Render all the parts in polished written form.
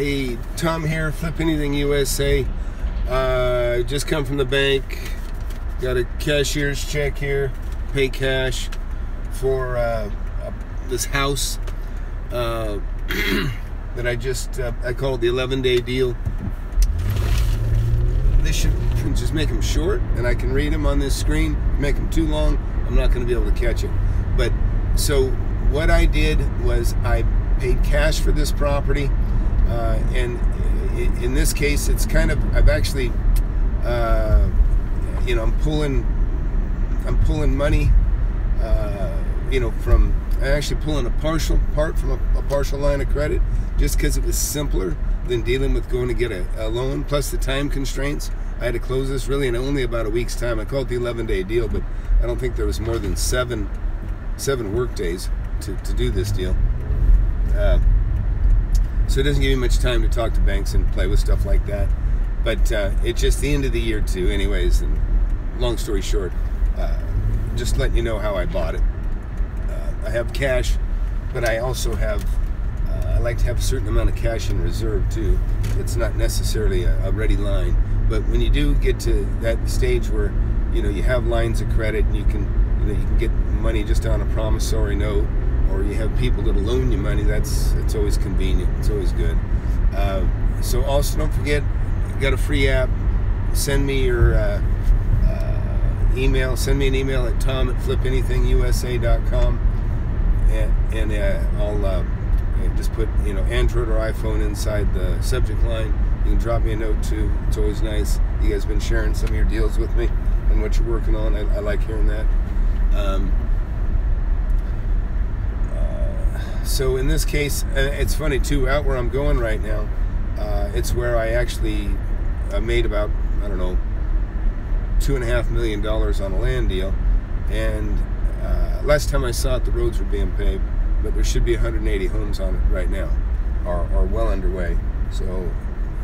Hey, Tom here, FlipAnythingUSA. Just come from the bank. Got a cashier's check here. Pay cash for this house that I call it the 11-day deal. This should just make them short, and I can read them on this screen. Make them too long, I'm not going to be able to catch it. But so what I did was I paid cash for this property, and in this case, it's kind of, I've actually, you know, I'm pulling money, you know, I'm actually pulling a partial part from a partial line of credit, just because it was simpler than dealing with going to get a loan, plus the time constraints. I had to close this really in only about a week's time. I call it the 11-day deal, but I don't think there was more than seven work days to do this deal. So it doesn't give you much time to talk to banks and play with stuff like that. But it's just the end of the year too, anyways. And long story short, just letting you know how I bought it. I have cash, but I also have, I like to have a certain amount of cash in reserve too. It's not necessarily a ready line, but when you do get to that stage where, you know, you have lines of credit and you can get money just on a promissory note, or you have people that'll loan you money, it's always convenient. It's always good. So also don't forget, you got a free app. Send me your email. Send me an email at tom@flipanythingusa.com, and I'll just put, you know, Android or iPhone inside the subject line. You can drop me a note too. It's always nice. You guys have been sharing some of your deals with me and what you're working on. I like hearing that. So in this case, it's funny too, out where I'm going right now, it's where I actually made about, I don't know, $2.5 million on a land deal. And last time I saw it, the roads were being paved, but there should be 180 homes on it right now, are well underway. So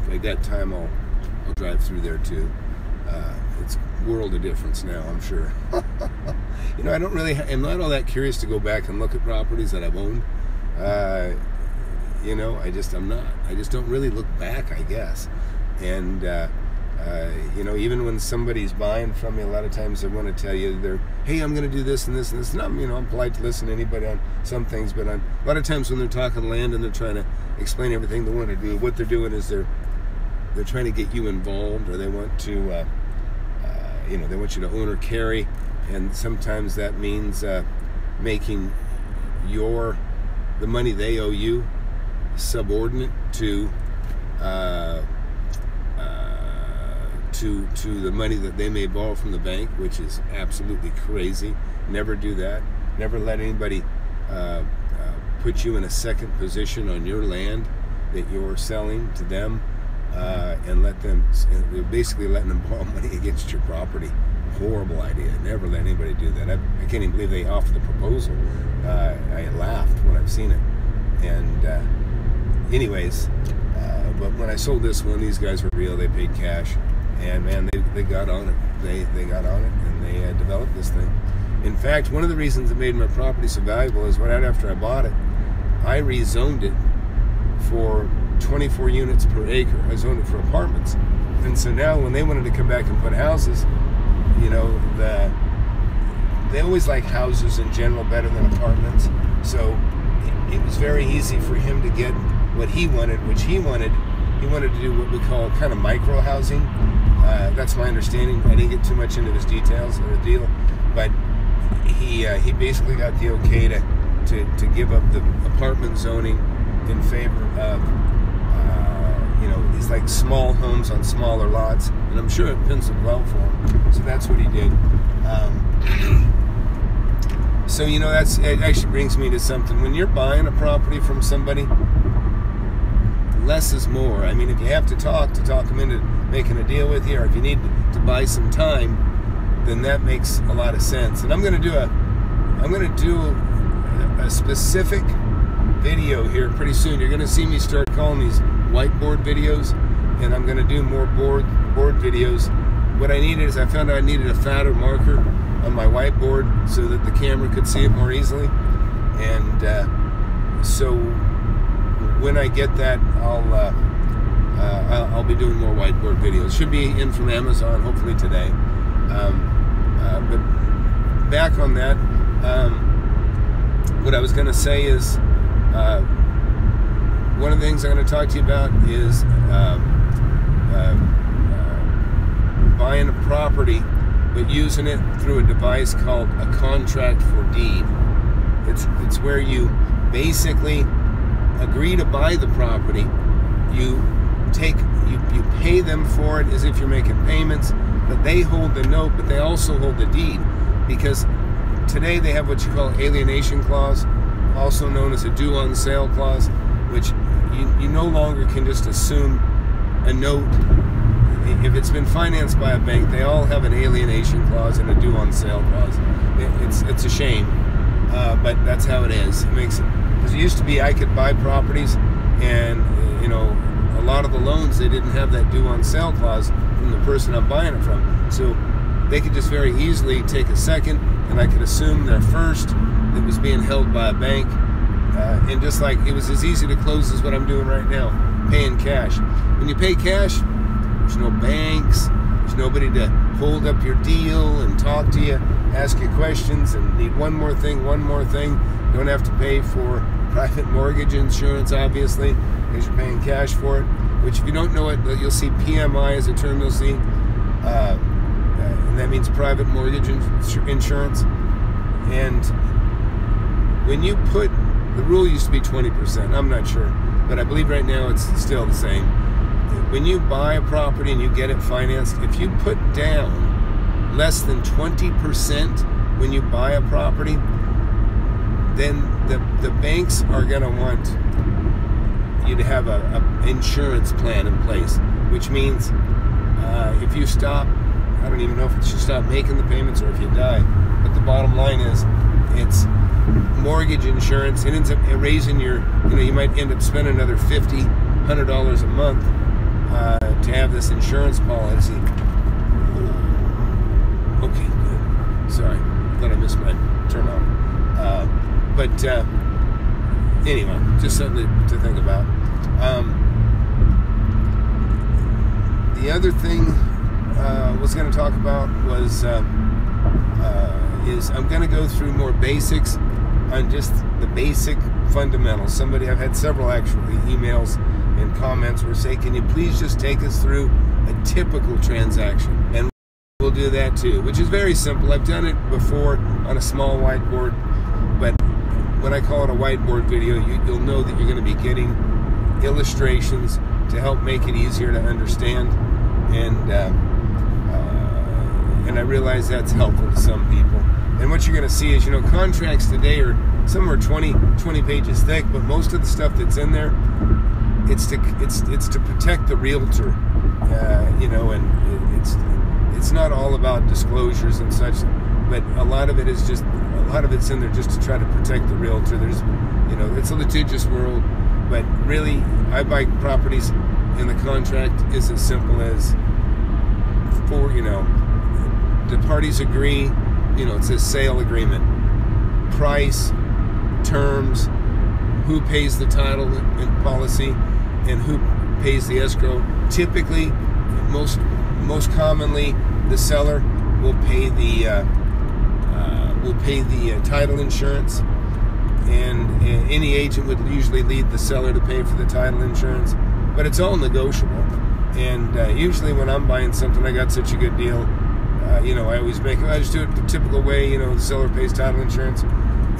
if I got time, I'll drive through there too. It's a world of difference now, I'm sure. You know, I'm not all that curious to go back and look at properties that I've owned. You know, I'm not. I just don't really look back, I guess. And you know, even when somebody's buying from me, a lot of times they want to tell you, hey, I'm going to do this and this and this. And I'm polite to listen to anybody on some things, but a lot of times when they're talking land and they're trying to explain everything they want to do, what they're doing is they're trying to get you involved, or they want to, you know, they want you to own or carry, and sometimes that means making the money they owe you subordinate to the money that they may borrow from the bank, which is absolutely crazy. Never do that. Never let anybody put you in a second position on your land that you're selling to them, and you're basically letting them borrow money against your property. Horrible idea. Never let anybody do that. I can't even believe they offered the proposal. I laughed when I've seen it. And anyways, but when I sold this one, these guys were real. They paid cash, and man, they got on it. They got on it, and they developed this thing. In fact, one of the reasons that made my property so valuable is right after I bought it, I rezoned it for 24 units per acre. I zoned it for apartments, and so now when they wanted to come back and put houses, you know, they always like houses in general better than apartments. So it was very easy for him to get what he wanted, which he wanted to do what we call kind of micro housing. That's my understanding. I didn't get too much into his details of the deal, but he basically got the okay to give up the apartment zoning in favor of you know, these like small homes on smaller lots, and I'm sure it penciled well for him. So that's what he did. So, you know, it actually brings me to something. When you're buying a property from somebody, less is more. I mean, if you have to talk them into making a deal with you, or if you need to buy some time, then that makes a lot of sense. And I'm going to do a specific video here pretty soon. You're going to see me start calling these whiteboard videos, and I'm going to do more board videos. What I needed is, I found out I needed a fatter marker on my whiteboard so that the camera could see it more easily. And so when I get that, I'll be doing more whiteboard videos. Should be in from Amazon hopefully today. But back on that, what I was going to say is one of the things I'm going to talk to you about is buying a property, but using it through a device called a contract for deed. It's where you basically agree to buy the property. You pay them for it as if you're making payments, but they hold the note, but they also hold the deed, because today they have what you call alienation clause, also known as a due on sale clause, which you no longer can just assume a note. If it's been financed by a bank, they all have an alienation clause and a due on sale clause. It's a shame, but that's how it is. It makes it, because it used to be I could buy properties, and a lot of the loans, they didn't have that due on sale clause from the person I'm buying it from, so they could just very easily take a second, and I could assume their first that was being held by a bank, and just like it was as easy to close as what I'm doing right now, paying cash. When you pay cash, there's no banks, there's nobody to hold up your deal and talk to you, ask you questions, and need one more thing. You don't have to pay for private mortgage insurance, obviously, because you're paying cash for it, which if you don't know it, you'll see PMI as a term you'll see, and that means private mortgage insurance. And when you put, the rule used to be 20%, I'm not sure, but I believe right now it's still the same. When you buy a property and you get it financed, if you put down less than 20% when you buy a property, then the banks are going to want you to have a insurance plan in place, which means if you stop, I don't even know if it's you stop making the payments or if you die, but the bottom line is it's mortgage insurance. It ends up raising your, you might end up spending another $50, $100 a month to have this insurance policy. Okay, good. Sorry, I thought I missed my turn on. But anyway, just something to think about. The other thing I was going to talk about was is I'm going to go through more basics on just the basic fundamentals. I've had several actually emails and comments where say, can you please just take us through a typical transaction? And we'll do that too, which is very simple. I've done it before on a small whiteboard, but when I call it a whiteboard video, you'll know that you're going to be getting illustrations to help make it easier to understand, and I realize that's helpful to some people. And what you're going to see is, contracts today are somewhere 20 pages thick, but most of the stuff that's in there, it's to protect the realtor, and it's not all about disclosures and such, but a lot of it is just, it's in there just to try to protect the realtor. There's, it's a litigious world, but really, I buy properties, and the contract is as simple as, the parties agree, it says sale agreement, price, terms, who pays the title and policy, and who pays the escrow. Typically, most commonly, the seller will pay the title insurance, and any agent would usually lead the seller to pay for the title insurance, but it's all negotiable. And usually when I'm buying something, I got such a good deal, I always I just do it the typical way, the seller pays title insurance,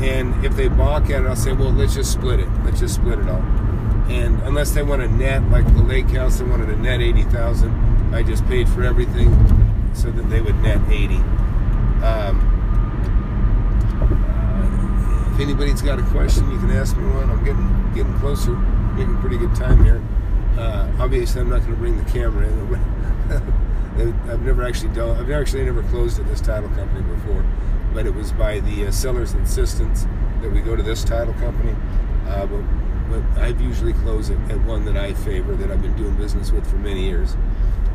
and if they balk at it, I'll say, well, let's just split it all. And unless they want a net, like the lake house, they wanted a net $80,000, I just paid for everything so that they would net 80. If anybody's got a question, you can ask me one. I'm getting closer, making pretty good time here. Obviously, I'm not going to bring the camera in. I've never closed at this title company before, but it was by the seller's insistence that we go to this title company. But I've usually closed at one that I favor, that I've been doing business with for many years,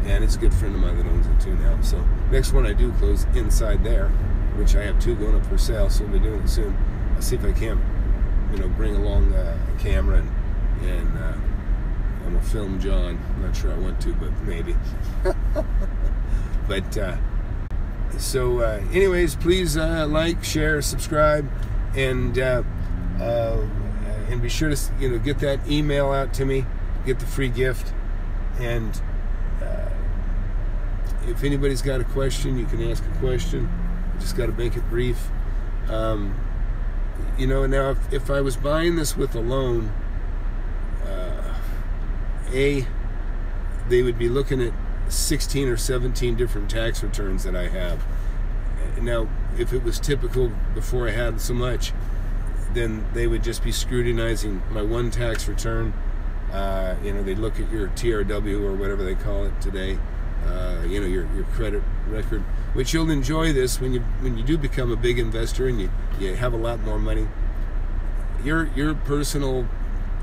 and it's a good friend of mine that owns it too now. So next one I do close inside there, which I have 2 going up for sale, so we'll be doing it soon. I'll see if I can, bring along a camera and I'm gonna film John. I'm not sure I want to, but maybe. But so anyways, please like, share, subscribe, and be sure to get that email out to me, get the free gift, and if anybody's got a question, you can ask a question. You just got to make it brief. Now if I was buying this with a loan, they would be looking at 16 or 17 different tax returns that I have. Now, if it was typical before I had so much, then they would just be scrutinizing my one tax return. They'd look at your TRW or whatever they call it today, your credit record, which you'll enjoy this when you do become a big investor and you have a lot more money. Your personal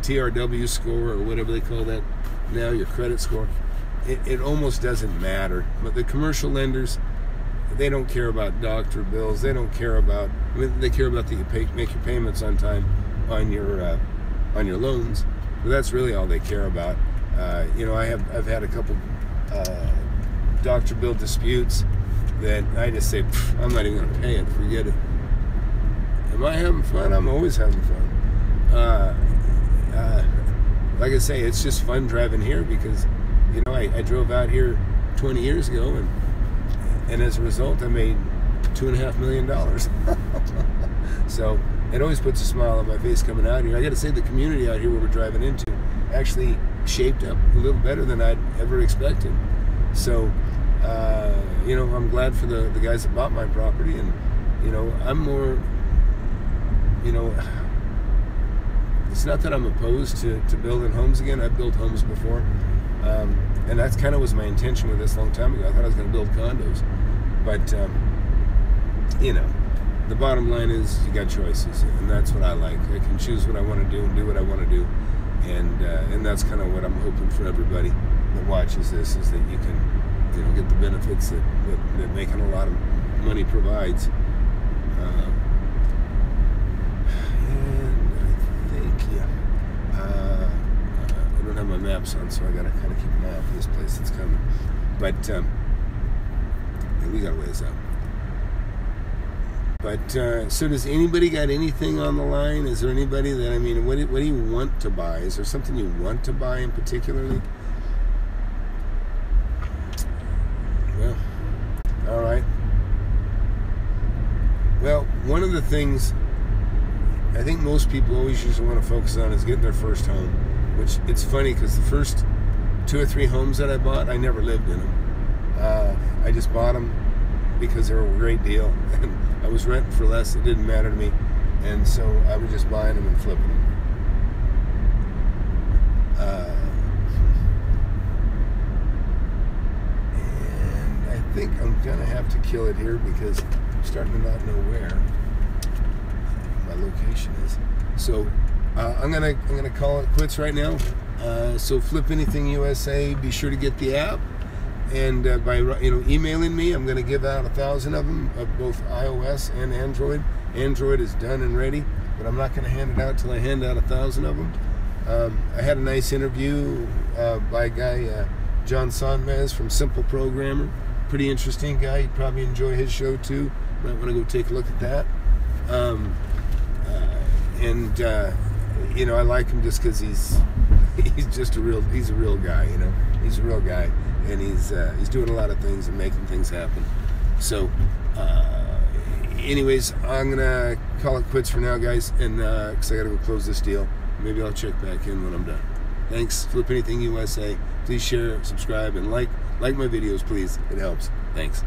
TRW score, or whatever they call that now, your credit score, it almost doesn't matter. But the commercial lenders, they don't care about doctor bills. They don't care about. They care about that you make your payments on time on your loans. But that's really all they care about. I've had a couple doctor bill disputes that I just say, I'm not even going to pay it. Forget it. Am I having fun? I'm always having fun. Like I say, it's just fun driving here because, I drove out here 20 years ago, and as a result, I made $2.5 million. So it always puts a smile on my face coming out here. I got to say, the community out here where we're driving into actually shaped up a little better than I'd ever expected. So, I'm glad for the guys that bought my property, and, I'm more, it's not that I'm opposed to building homes again. I've built homes before, and that's kind of was my intention with this a long time ago. I thought I was going to build condos, but the bottom line is you got choices, and that's what I like. I can choose what I want to do and do what I want to do, and that's kind of what I'm hoping for everybody that watches this, is that you can get the benefits that making a lot of money provides. I don't have my maps on, so I gotta kind of keep an eye out for this place that's coming. But we got a ways out. But so does anybody got anything on the line? Is there anybody that, what do you want to buy? Is there something you want to buy in particularly? Well, all right. Well, one of the things I think most people always usually want to focus on is getting their first home, which it's funny because the first 2 or 3 homes that I bought, I never lived in them. I just bought them because they were a great deal, and I was renting for less. It didn't matter to me, and so I was just buying them and flipping them. And I think I'm gonna have to kill it here because I'm starting to not know where my location is. So I'm gonna call it quits right now. So FlipAnythingUSA, be sure to get the app, and by emailing me, I'm gonna give out 1,000 of them, of both iOS and Android. Android is done and ready, but I'm not gonna hand it out till I hand out 1,000 of them. I had a nice interview by a guy, John Sonmez from Simple Programmer. Pretty interesting guy. You'd probably enjoy his show too. Might want to go take a look at that. I like him just because he's a real guy. He's a real guy, and he's doing a lot of things and making things happen. So anyways, I'm gonna call it quits for now, guys, and because I gotta go close this deal. Maybe I'll check back in when I'm done. Thanks. FlipAnythingUSA. Please share, subscribe, and like my videos, please. It helps. Thanks.